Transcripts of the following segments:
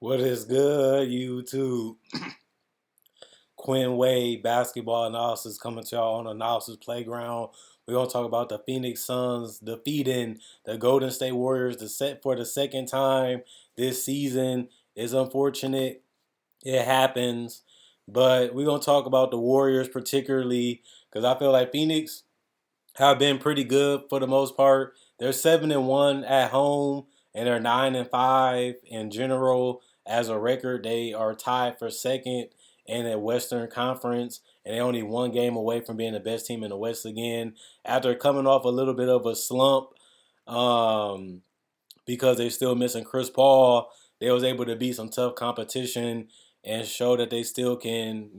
What is good, YouTube? Quinn Wade basketball analysis coming to y'all on Analysis Playground. We're gonna talk about the Phoenix Suns defeating the Golden State Warriors for the second time this season. It's unfortunate. It happens. But we're gonna talk about the Warriors particularly because I feel like Phoenix have been pretty good for the most part. They're 7-1 at home, and they're 9-5 in general as a record. They are tied for second in the Western Conference, and they're only one game away from being the best team in the West again. After coming off a little bit of a slump, um, because they're still missing Chris Paul, they was able to beat some tough competition and show that they still can,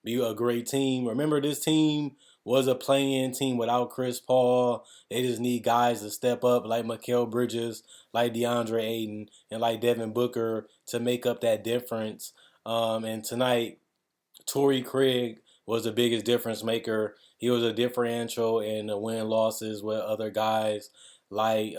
be a great team. Remember, this team was a play-in team without Chris Paul. They just need guys to step up like Mikal Bridges, like DeAndre Ayton, and like Devin Booker to make up that difference. And tonight, Torrey Craig was the biggest difference maker. He was a differential in the win losses with other guys like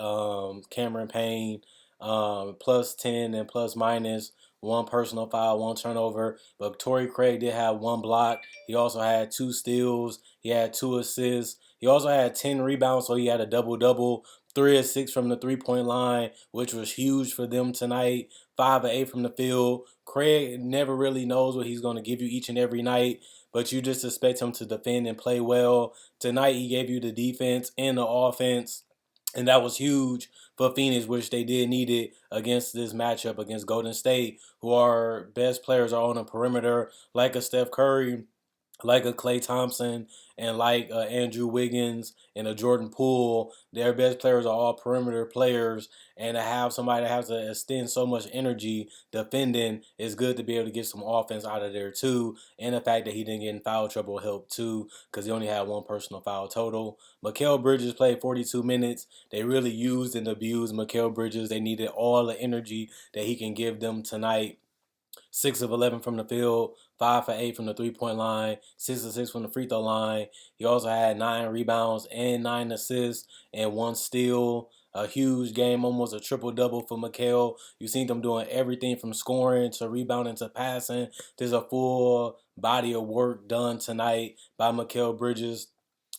Cameron Payne, plus 10 and plus minus, one personal foul, one turnover. But Torrey Craig did have one block. He also had two steals. He had two assists. He also had 10 rebounds, so he had a double-double. 3 of 6 from the three-point line, which was huge for them tonight. 5 of 8 from the field. Craig never really knows what he's going to give you each and every night, but you just expect him to defend and play well. Tonight, he gave you the defense and the offense, and that was huge for Phoenix, which they did need it against this matchup against Golden State, who are best players are on the perimeter, like a Steph Curry, like a Klay Thompson, and like Andrew Wiggins and a Jordan Poole. Their best players are all perimeter players, and to have somebody that has to extend so much energy defending is good to be able to get some offense out of there too. And the fact that he didn't get in foul trouble helped too, because he only had one personal foul total. Mikal Bridges played 42 minutes. They really used and abused Mikal Bridges. They needed all the energy that he can give them tonight. 6 of 11 from the field, 5 for 8 from the 3-point line, 6 of 6 from the free throw line. He also had 9 rebounds and 9 assists and one steal. A huge game, almost a triple double for Mikal. You seen them doing everything from scoring to rebounding to passing. There's a full body of work done tonight by Mikal Bridges.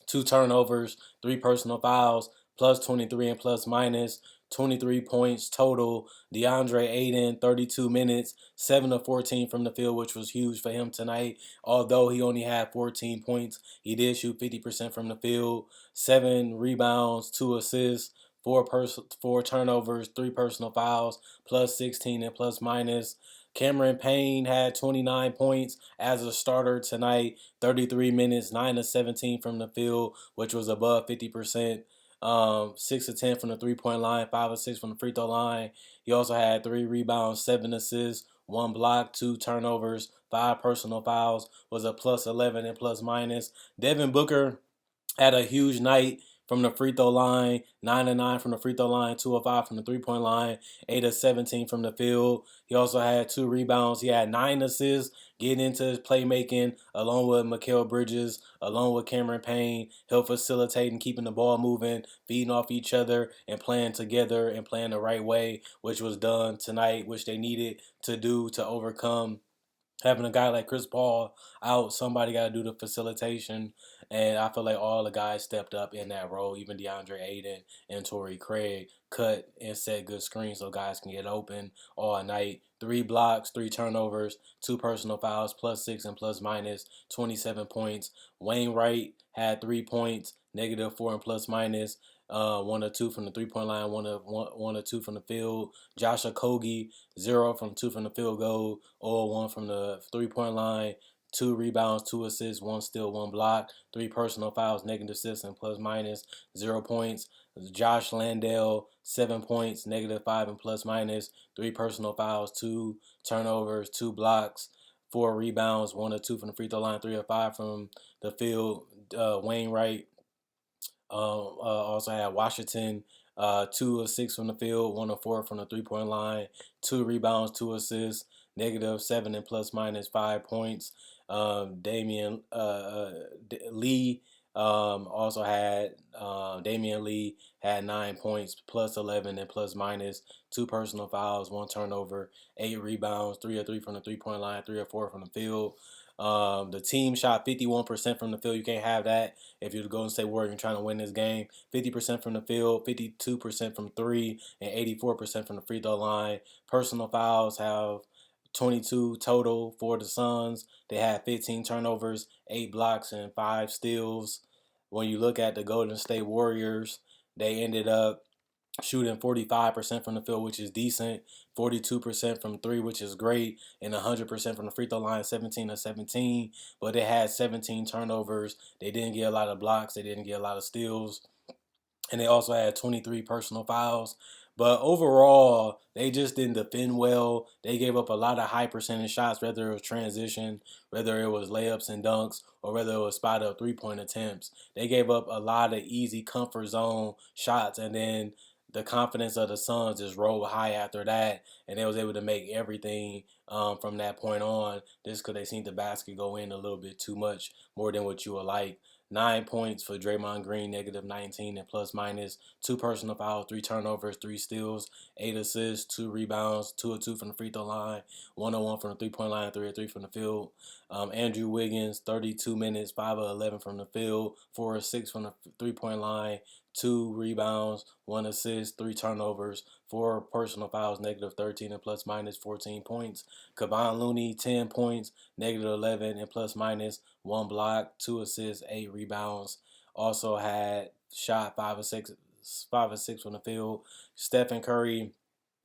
2 turnovers, 3 personal fouls, plus 23 and plus minus, 23 points total. DeAndre Ayton, 32 minutes, 7 of 14 from the field, which was huge for him tonight. Although he only had 14 points, he did shoot 50% from the field. 7 rebounds, 2 assists, four turnovers, 3 personal fouls, plus 16 and plus minus. Cameron Payne had 29 points as a starter tonight. 33 minutes, 9 of 17 from the field, which was above 50%. 6 of 10 from the 3-point line, 5 of 6 from the free throw line. He also had 3 rebounds, 7 assists, one block, 2 turnovers, 5 personal fouls, was a plus 11 and plus minus. Devin Booker had a huge night from the free throw line, 9 of 9 from the free throw line, 2 of 5 from the 3-point line, 8 of 17 from the field. He also had 2 rebounds. He had 9 assists, getting into his playmaking, along with Mikal Bridges, along with Cameron Payne, help facilitating, keeping the ball moving, feeding off each other, and playing together and playing the right way, which was done tonight, which they needed to do to overcome having a guy like Chris Paul out. Somebody got to do the facilitation, and I feel like all the guys stepped up in that role. Even DeAndre Ayton and Torrey Craig cut and set good screens so guys can get open all night. 3 blocks, 3 turnovers, 2 personal fouls, plus 6 and plus minus, 27 points. Wainwright had 3 points, -4 and plus minus. 1 of 2 from the 3-point line, one of 2 from the field. Josh Okogie, 0 from 2 from the field goal, 0-1 from the 3-point line. 2 rebounds, 2 assists, one steal, one block, 3 personal fouls, -6 and plus minus, 0 points. Josh Landale, 7 points, -5 and plus minus, 3 personal fouls, 2 turnovers, 2 blocks, 4 rebounds, 1 of 2 from the free throw line, 3 of 5 from the field. Wainwright also had Washington, 2 of 6 from the field, 1 of 4 from the 3-point line, 2 rebounds, 2 assists, -7 and plus minus 5 points. Damian Lee, Also had Damian Lee had 9 points, plus 11 and plus minus, two personal fouls, one turnover, 8 rebounds, 3 of 3 from the 3 point line, 3 of 4 from the field. The team shot 51% from the field. You can't have that if you're the Golden State Warriors and trying to win this game. 50% from the field, 52% from three, and 84% from the free throw line. Personal fouls have 22 total for the Suns. They had 15 turnovers, 8 blocks, and 5 steals. When you look at the Golden State Warriors, they ended up shooting 45% from the field, which is decent, 42% from three, which is great, and 100% from the free throw line, 17 of 17. But they had 17 turnovers. They didn't get a lot of blocks. They didn't get a lot of steals, and they also had 23 personal fouls. But overall, they just didn't defend well. They gave up a lot of high percentage shots, whether it was transition, whether it was layups and dunks, or whether it was spot up 3 point attempts. They gave up a lot of easy comfort zone shots, and then the confidence of the Suns just rolled high after that, and they was able to make everything from that point on. Just because they seen the basket go in a little bit too much, more than what you would like. 9 points for Draymond Green, negative 19 and plus minus. Two personal fouls, three turnovers, three steals, 8 assists, 2 rebounds, 2 of 2 from the free throw line, 1 of 1 from the 3 point line, 3 of 3 from the field. Andrew Wiggins, 32 minutes, 5 of 11 from the field, 4 of 6 from the 3 point line, 2 rebounds, 1 assist, 3 turnovers, 4 personal fouls, negative 13 and plus minus 14 points. Kevon Looney, 10 points, negative 11 and plus minus 1 block, 2 assists, 8 rebounds. Also had shot 5 of 6 from the field. Stephen Curry,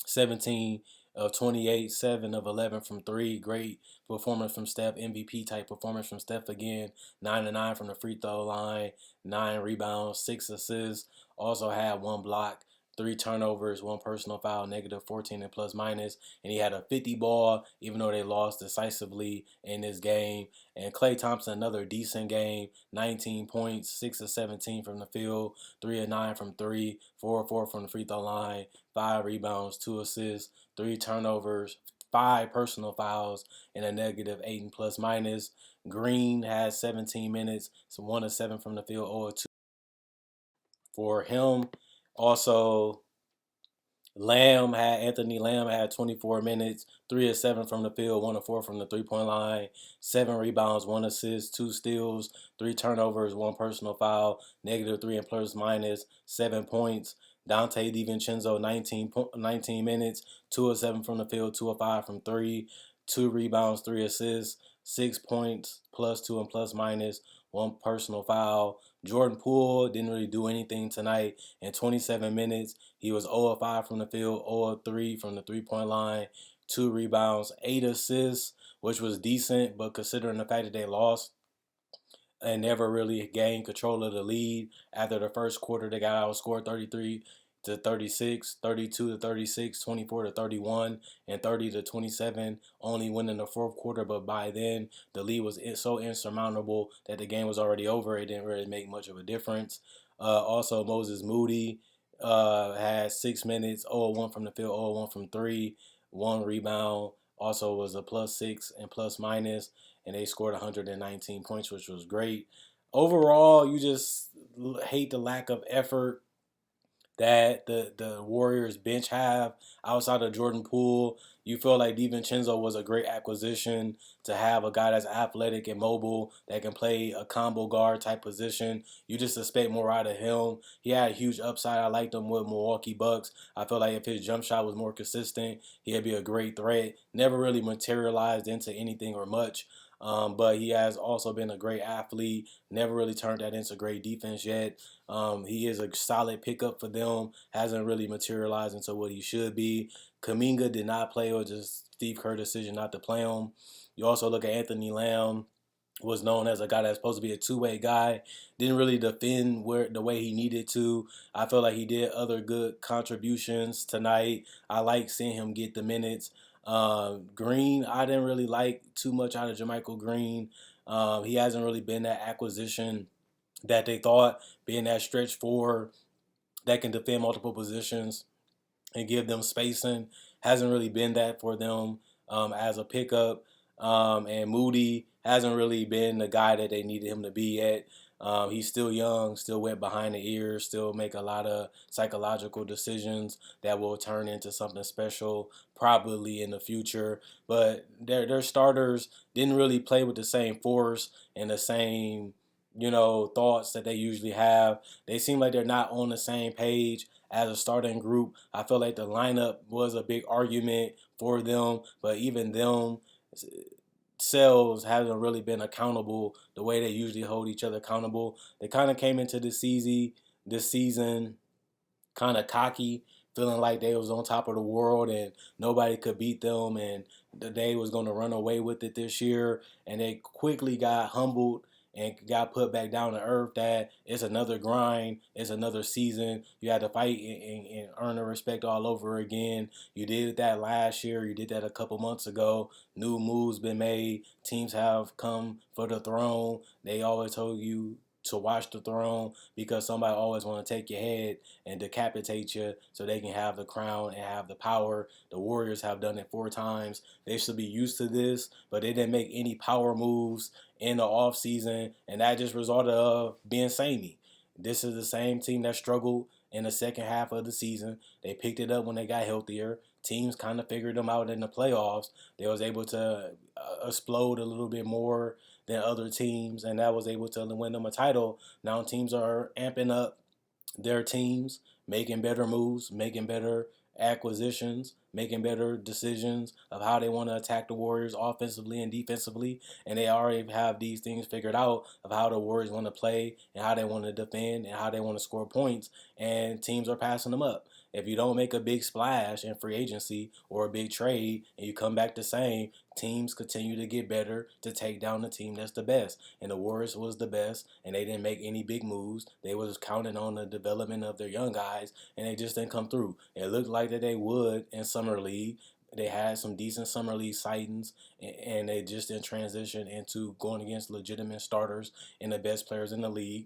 17 of 28, 7 of 11 from three. Great performance from Steph, MVP type performance from Steph again. 9 of 9 from the free throw line, 9 rebounds, 6 assists. Also had 1 block, 3 turnovers, 1 personal foul, negative 14 and plus minus. And he had a 50 ball, even though they lost decisively in this game. And Klay Thompson, another decent game, 19 points, 6 of 17 from the field, 3 of 9 from three, 4 of 4 from the free throw line, 5 rebounds, 2 assists, 3 turnovers, 5 personal fouls, and a negative 8 and plus minus. Green had 17 minutes, so 1 of 7 from the field, 0 of 2 for him. Also, Anthony Lamb had 24 minutes, 3 of 7 from the field, 1 of 4 from the 3 point line, 7 rebounds, 1 assist, 2 steals, 3 turnovers, 1 personal foul, negative 3 and plus minus, 7 points. Dante DiVincenzo, 19 minutes, 2 of 7 from the field, 2 of 5 from three, 2 rebounds, 3 assists, 6 points, plus 2 and plus minus, 1 personal foul. Jordan Poole didn't really do anything tonight in 27 minutes. He was 0 of 5 from the field, 0 of 3 from the 3 point line, 2 rebounds, 8 assists, which was decent, but considering the fact that they lost and never really gained control of the lead. After the first quarter, they got outscored 33-36, 32-36, 24-31, and 30-27. Only winning the fourth quarter, but by then the lead was so insurmountable that the game was already over. It didn't really make much of a difference. Also, Moses Moody had 6 minutes, 0-1 from the field, 0-1 from three, 1 rebound. Also was a plus 6 and plus minus, and they scored 119 points, which was great. Overall, you just hate the lack of effort that the Warriors bench have outside of Jordan Poole. You feel like DiVincenzo was a great acquisition to have a guy that's athletic and mobile that can play a combo guard type position. You just expect more out of him. He had a huge upside. I liked him with Milwaukee Bucks. I feel like if his jump shot was more consistent, he'd be a great threat. Never really materialized into anything or much. But he has also been a great athlete. Never really turned that into great defense yet. He is a solid pickup for them. Hasn't really materialized into what he should be. Kaminga did not play, or just Steve Kerr decision not to play him. You also look at Anthony Lamb, was known as a guy that's supposed to be a two-way guy. Didn't really defend the way he needed to. I feel like he did other good contributions tonight. I like seeing him get the minutes. Green, I didn't really like too much out of JaMychal Green. He hasn't really been that acquisition that they thought, being that stretch four that can defend multiple positions and give them spacing. Hasn't really been that for them as a pickup. And Moody hasn't really been the guy that they needed him to be yet. He's still young, still wet behind the ears, still make a lot of psychological decisions that will turn into something special probably in the future. But their starters didn't really play with the same force and the same thoughts that they usually have. They seem like they're not on the same page as a starting group. I feel like the lineup was a big argument for them, but even them selves haven't really been accountable the way they usually hold each other accountable. They kind of came into this season kind of cocky, feeling like they was on top of the world and nobody could beat them, and they was going to run away with it this year. And they quickly got humbled and got put back down to earth. That it's another grind, it's another season. You had to fight and earn the respect all over again. You did that last year. You did that a couple months ago. New moves been made. Teams have come for the throne. They always told you to watch the throne because somebody always want to take your head and decapitate you so they can have the crown and have the power. The Warriors have done it 4 times. They should be used to this, but they didn't make any power moves in the offseason, and that just resulted of being samey. This is the same team that struggled in the second half of the season. They picked it up when they got healthier. Teams kind of figured them out in the playoffs. They was able to explode a little bit more than other teams, and that was able to win them a title. Now teams are amping up their teams, making better moves, making better acquisitions, making better decisions of how they want to attack the Warriors offensively and defensively. And they already have these things figured out of how the Warriors want to play and how they want to defend and how they want to score points. And teams are passing them up. If you don't make a big splash in free agency or a big trade and you come back the same, teams continue to get better to take down the team that's the best. And the Warriors was the best, and they didn't make any big moves. They was counting on the development of their young guys, and they just didn't come through. It looked like that they would in summer league. They had some decent summer league sightings, and they just didn't transition into going against legitimate starters and the best players in the league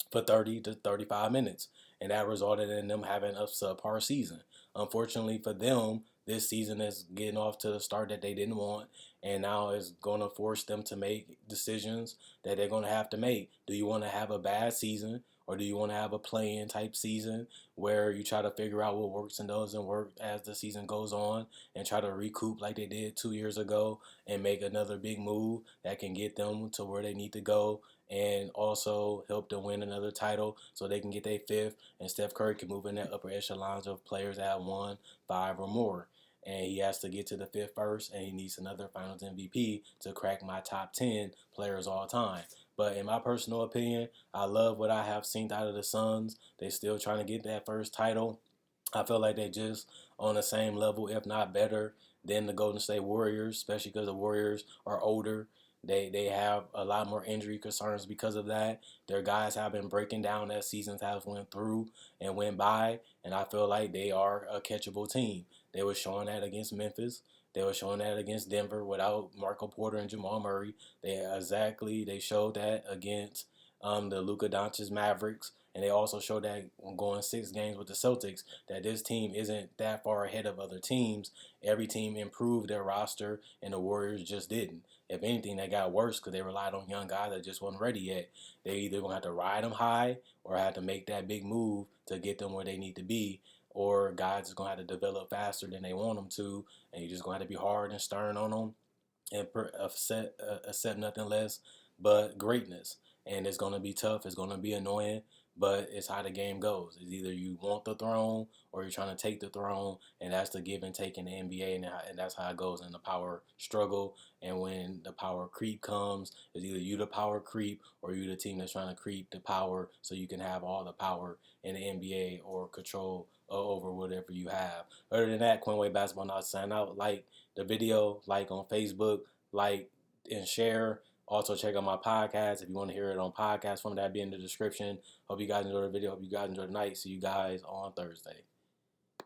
for 30 to 35 minutes. And that resulted in them having a subpar season. Unfortunately for them, this season is getting off to the start that they didn't want, and now it's going to force them to make decisions that they're going to have to make. Do you want to have a bad season, or do you want to have a play-in type season where you try to figure out what works and doesn't work as the season goes on and try to recoup like they did 2 years ago and make another big move that can get them to where they need to go and also help them win another title so they can get their fifth, and Steph Curry can move in that upper echelons of players that have won 5 or more. And he has to get to the fifth first, and he needs another Finals MVP to crack my top 10 players all time. But in my personal opinion, I love what I have seen out of the Suns. They still trying to get that first title. I feel like they just on the same level, if not better, than the Golden State Warriors, especially because the Warriors are older. They have a lot more injury concerns because of that. Their guys have been breaking down as seasons have went through and went by, and I feel like they are a catchable team. They were showing that against Memphis. They were showing that against Denver without Marco Porter and Jamal Murray. They showed that against the Luka Doncic Mavericks, and they also showed that going 6 games with the Celtics that this team isn't that far ahead of other teams. Every team improved their roster, and the Warriors just didn't. If anything, they got worse because they relied on young guys that just wasn't ready yet. They either gonna have to ride them high or have to make that big move to get them where they need to be, or guys is gonna have to develop faster than they want them to, and you're just gonna have to be hard and stern on them and accept nothing less but greatness. And it's going to be tough. It's going to be annoying, but it's how the game goes. It's either you want the throne or you're trying to take the throne, and that's the give and take in the NBA, and that's how it goes in the power struggle. And when the power creep comes, it's either you the power creep or you the team that's trying to creep the power so you can have all the power in the NBA or control over whatever you have. Other than that, Quinway Basketball Not sign out. Like the video, like on Facebook, like and share. Also check out my podcast if you want to hear it on podcast form. That'll be in the description. Hope you guys enjoy the video. Hope you guys enjoy the night. See you guys on Thursday.